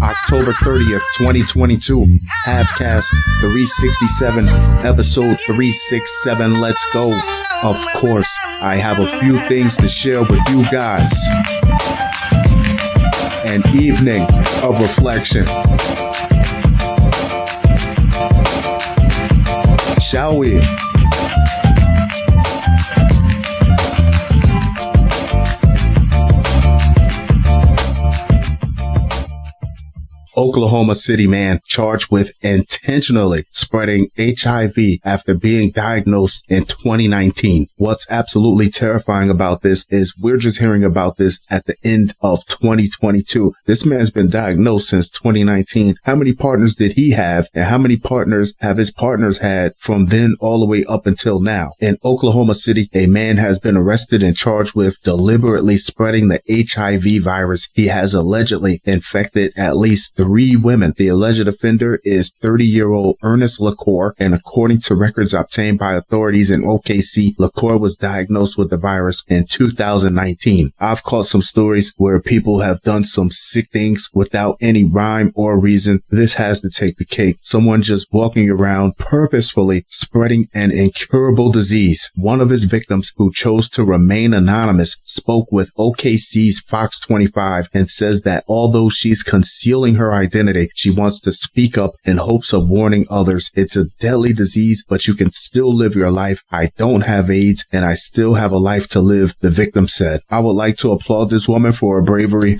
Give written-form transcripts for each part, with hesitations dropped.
October 30th, 2022. Halfcast 367, episode 367. Let's go. Of course, I have a few things to share with you guys. An evening of reflection. Shall we? Oklahoma City man charged with intentionally spreading HIV after being diagnosed in 2019. What's absolutely terrifying about this is we're just hearing about this at the end of 2022. This man's been diagnosed since 2019. How many partners did he have, and how many partners have his partners had from then all the way up until now? In Oklahoma City, a man has been arrested and charged with deliberately spreading the HIV virus. He has allegedly infected at least 3 women. The alleged offender is 30-year-old Ernest Lacour, and according to records obtained by authorities in OKC, Lacour was diagnosed with the virus in 2019. I've caught some stories where people have done some sick things without any rhyme or reason. This has to take the cake. Someone just walking around purposefully spreading an incurable disease. One of his victims, who chose to remain anonymous, spoke with OKC's Fox 25 and says that although she's concealing her identity, she wants to speak up in hopes of warning others. It's a deadly disease, but you can still live your life. I don't have AIDS, and I still have a life to live, the victim said. I would like to applaud this woman for her bravery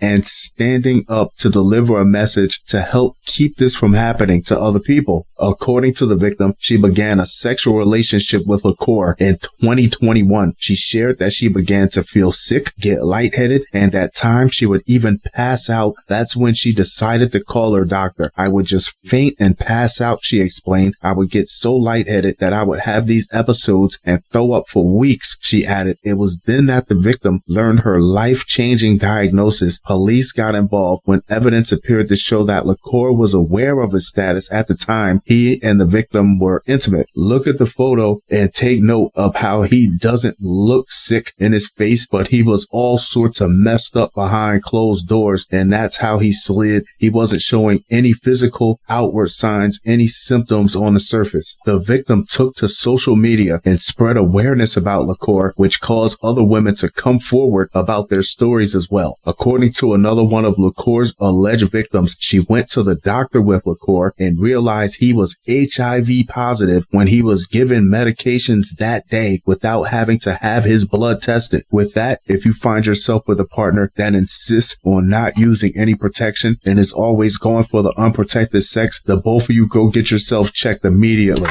and standing up to deliver a message to help keep this from happening to other people. According to the victim, she began a sexual relationship with Lacour in 2021. She shared that she began to feel sick, get lightheaded, and at times she would even pass out. That's when she decided to call her doctor. I would just faint and pass out, she explained. I would get so lightheaded that I would have these episodes and throw up for weeks, she added. It was then that the victim learned her life-changing diagnosis. Police got involved when evidence appeared to show that Lacour was aware of his status at the time. He and the victim were intimate. Look at the photo and take note of how he doesn't look sick in his face, but he was all sorts of messed up behind closed doors, and that's how he slid. He wasn't showing any physical outward signs, any symptoms on the surface. The victim took to social media and spread awareness about Lacour, which caused other women to come forward about their stories as well. According to another one of Lacour's alleged victims, she went to the doctor with Lacour and realized he was HIV positive when he was given medications that day without having to have his blood tested. With that, if you find yourself with a partner that insists on not using any protection and is always going for the unprotected sex, the both of you go get yourself checked immediately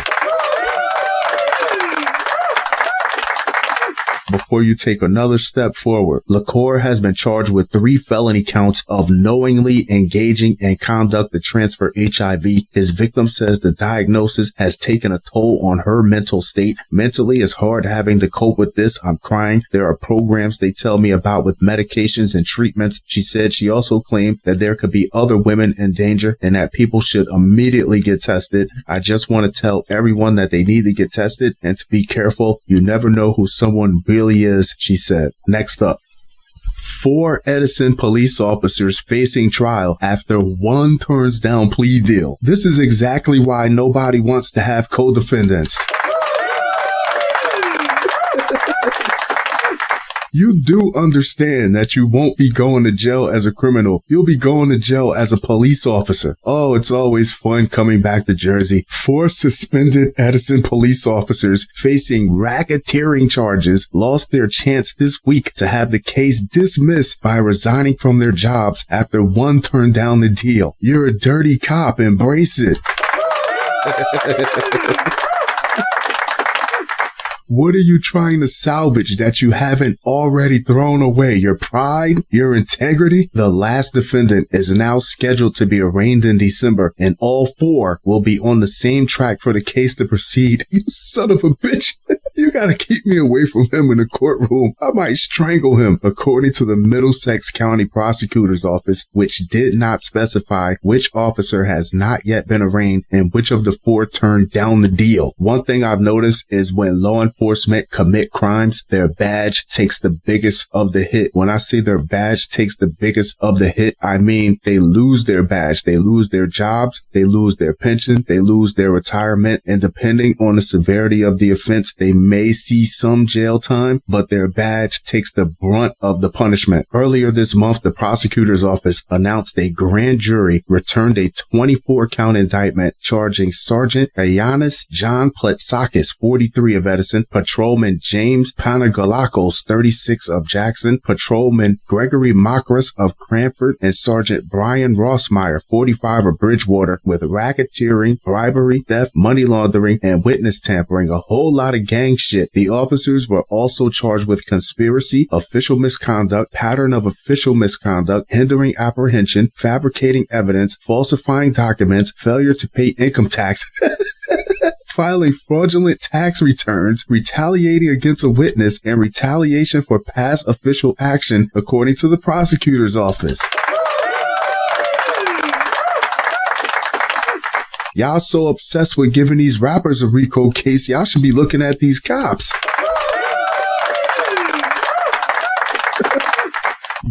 before you take another step forward. Lacour has been charged with 3 felony counts of knowingly engaging in conduct to transfer HIV. His victim says the diagnosis has taken a toll on her mental state. Mentally, it's hard having to cope with this. I'm crying. There are programs they tell me about with medications and treatments. She said she also claimed that there could be other women in danger and that people should immediately get tested. I just want to tell everyone that they need to get tested and to be careful. You never know who someone really is, she said. Next up, 4 Edison police officers facing trial after one turns down plea deal. This is exactly why nobody wants to have co-defendants. You do understand that you won't be going to jail as a criminal. You'll be going to jail as a police officer. Oh, it's always fun coming back to Jersey. 4 suspended Edison police officers facing racketeering charges lost their chance this week to have the case dismissed by resigning from their jobs after one turned down the deal. You're a dirty cop. Embrace it. What are you trying to salvage that you haven't already thrown away? Your pride? Your integrity? The last defendant is now scheduled to be arraigned in December, and all 4 will be on the same track for the case to proceed. You son of a bitch. You gotta keep me away from him in the courtroom. I might strangle him, according to the Middlesex County Prosecutor's Office, which did not specify which officer has not yet been arraigned and which of the 4 turned down the deal. One thing I've noticed is when law enforcement commit crimes, their badge takes the biggest of the hit. When I say their badge takes the biggest of the hit, I mean they lose their badge, they lose their jobs, they lose their pension, they lose their retirement, and depending on the severity of the offense, they may see some jail time, but their badge takes the brunt of the punishment. Earlier this month, the prosecutor's office announced a grand jury returned a 24-count indictment charging Sergeant Ioannis John Pletsakis, 43 of Edison, Patrolman James Panagolakos, 36 of Jackson, Patrolman Gregory Makras of Cranford, and Sergeant Brian Rossmeyer, 45 of Bridgewater, with racketeering, bribery, theft, money laundering, and witness tampering, a whole lot of gang shit. The officers were also charged with conspiracy, official misconduct, pattern of official misconduct, hindering apprehension, fabricating evidence, falsifying documents, failure to pay income tax, filing fraudulent tax returns, retaliating against a witness, and retaliation for past official action, according to the prosecutor's office. Y'all so obsessed with giving these rappers a RICO case, y'all should be looking at these cops.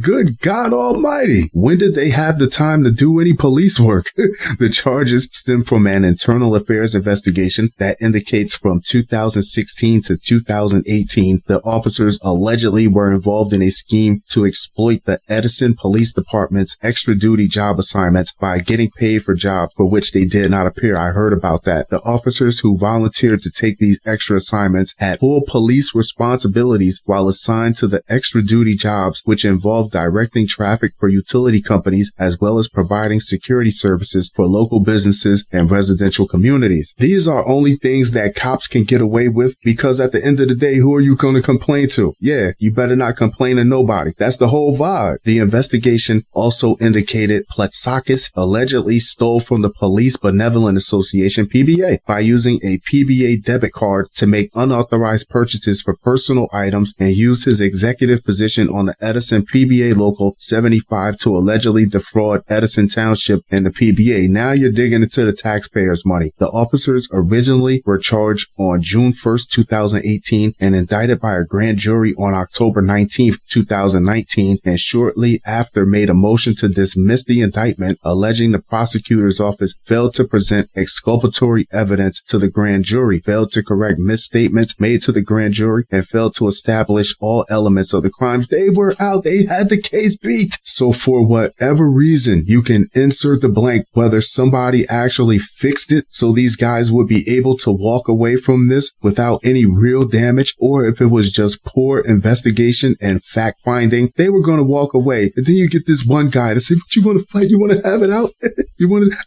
Good God Almighty. When did they have the time to do any police work? The charges stem from an internal affairs investigation that indicates from 2016 to 2018, the officers allegedly were involved in a scheme to exploit the Edison Police Department's extra duty job assignments by getting paid for jobs for which they did not appear. I heard about that. The officers who volunteered to take these extra assignments had full police responsibilities while assigned to the extra duty jobs, which involved directing traffic for utility companies as well as providing security services for local businesses and residential communities. These are only things that cops can get away with because at the end of the day, who are you going to complain to? Yeah, you better not complain to nobody. That's the whole vibe. The investigation also indicated Pletsakis allegedly stole from the Police Benevolent Association, PBA, by using a PBA debit card to make unauthorized purchases for personal items and use his executive position on the Edison PBA Local 75 to allegedly defraud Edison Township and the PBA. Now you're digging into the taxpayers' money. The officers originally were charged on June 1st, 2018 and indicted by a grand jury on October 19th, 2019, and shortly after made a motion to dismiss the indictment, alleging the prosecutor's office failed to present exculpatory evidence to the grand jury, failed to correct misstatements made to the grand jury, and failed to establish all elements of the crimes. They were out. They had the case beat. So for whatever reason, you can insert the blank whether somebody actually fixed it so these guys would be able to walk away from this without any real damage, or if it was just poor investigation and fact finding, they were going to walk away. And then you get this one guy to say, "But you want to fight? You want to have it out?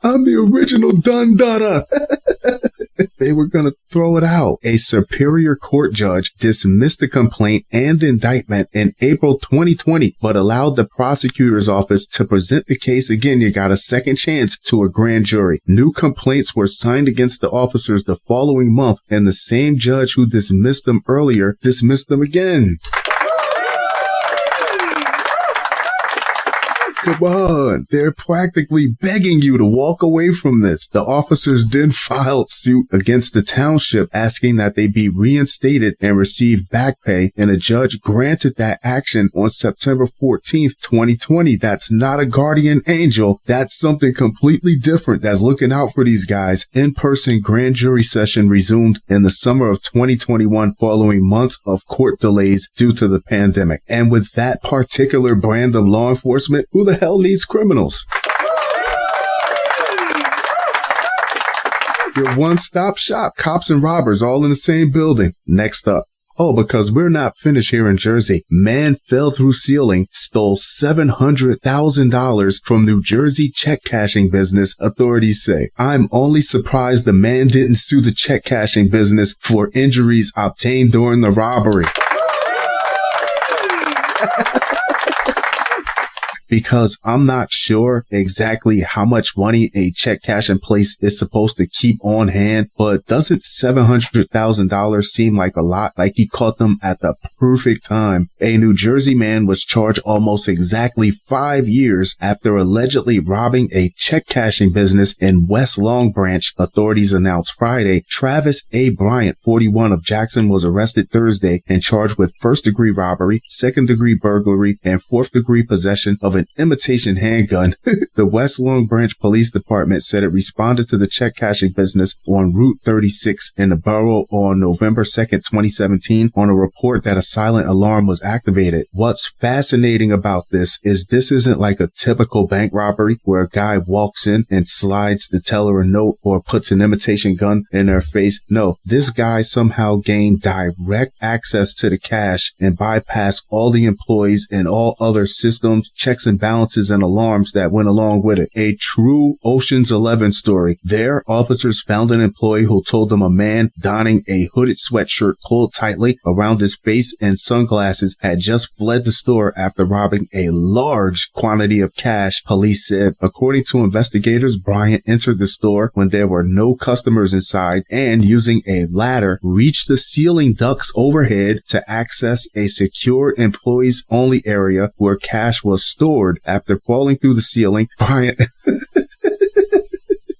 I'm the original Dun Dada." They were going to throw it out. A Superior Court judge dismissed the complaint and indictment in April 2020, but allowed the prosecutor's office to present the case again. You got a second chance to a grand jury. New complaints were signed against the officers the following month, and the same judge who dismissed them earlier dismissed them again. Come on. They're practically begging you to walk away from this. The officers then filed suit against the township asking that they be reinstated and receive back pay, and a judge granted that action on September 14th, 2020. That's not a guardian angel. That's something completely different that's looking out for these guys. In-person grand jury session resumed in the summer of 2021 following months of court delays due to the pandemic. And with that particular brand of law enforcement, who the hell needs criminals? Your one-stop shop, cops and robbers all in the same building. Next up. Oh, because we're not finished here in Jersey. Man fell through ceiling, stole $700,000 from New Jersey check cashing business, authorities say. I'm only surprised the man didn't sue the check cashing business for injuries obtained during the robbery. because I'm not sure exactly how much money a check cashing place is supposed to keep on hand, but doesn't $700,000 seem like a lot? Like he caught them at the perfect time. A New Jersey man was charged almost exactly 5 years after allegedly robbing a check cashing business in West Long Branch, authorities announced Friday. Travis A. Bryant, 41, of Jackson, was arrested Thursday and charged with first-degree robbery, second-degree burglary, and fourth-degree possession of an imitation handgun. The West Long Branch Police Department said it responded to the check cashing business on Route 36 in the borough on November 2nd, 2017, on a report that a silent alarm was activated. What's fascinating about this isn't like a typical bank robbery where a guy walks in and slides the teller a note or puts an imitation gun in their face. No, this guy somehow gained direct access to the cash and bypassed all the employees and all other systems, checks and balances and alarms that went along with it. A true Ocean's 11 story. There, officers found an employee who told them a man donning a hooded sweatshirt pulled tightly around his face and sunglasses had just fled the store after robbing a large quantity of cash, police said. According to investigators, Bryant entered the store when there were no customers inside and, using a ladder, reached the ceiling ducts overhead to access a secure employees-only area where cash was stored. After falling through the ceiling, Bryant...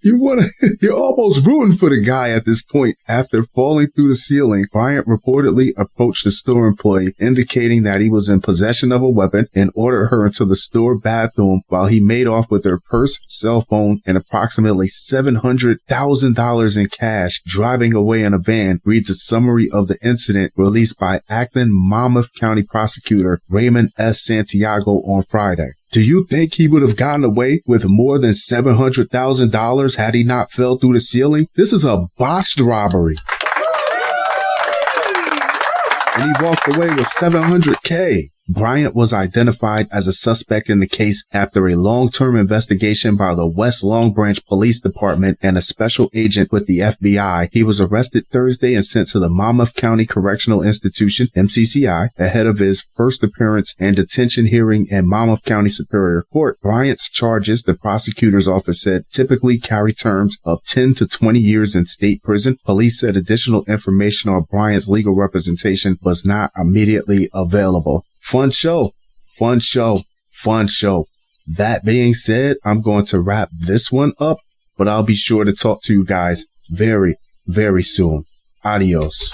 You're almost rooting for the guy at this point. After falling through the ceiling, Bryant reportedly approached the store employee, indicating that he was in possession of a weapon, and ordered her into the store bathroom while he made off with her purse, cell phone, and approximately $700,000 in cash, driving away in a van, reads a summary of the incident released by acting Monmouth County prosecutor Raymond S. Santiago on Friday. Do you think he would have gotten away with more than $700,000 had he not fell through the ceiling? This is a botched robbery. And he walked away with $700K. Bryant was identified as a suspect in the case after a long-term investigation by the West Long Branch Police Department and a special agent with the FBI. He was arrested Thursday and sent to the Monmouth County Correctional Institution, MCCI, ahead of his first appearance and detention hearing in Monmouth County Superior Court. Bryant's charges, the prosecutor's office said, typically carry terms of 10 to 20 years in state prison. Police said additional information on Bryant's legal representation was not immediately available. Fun show. That being said, I'm going to wrap this one up, but I'll be sure to talk to you guys very, very soon. Adios.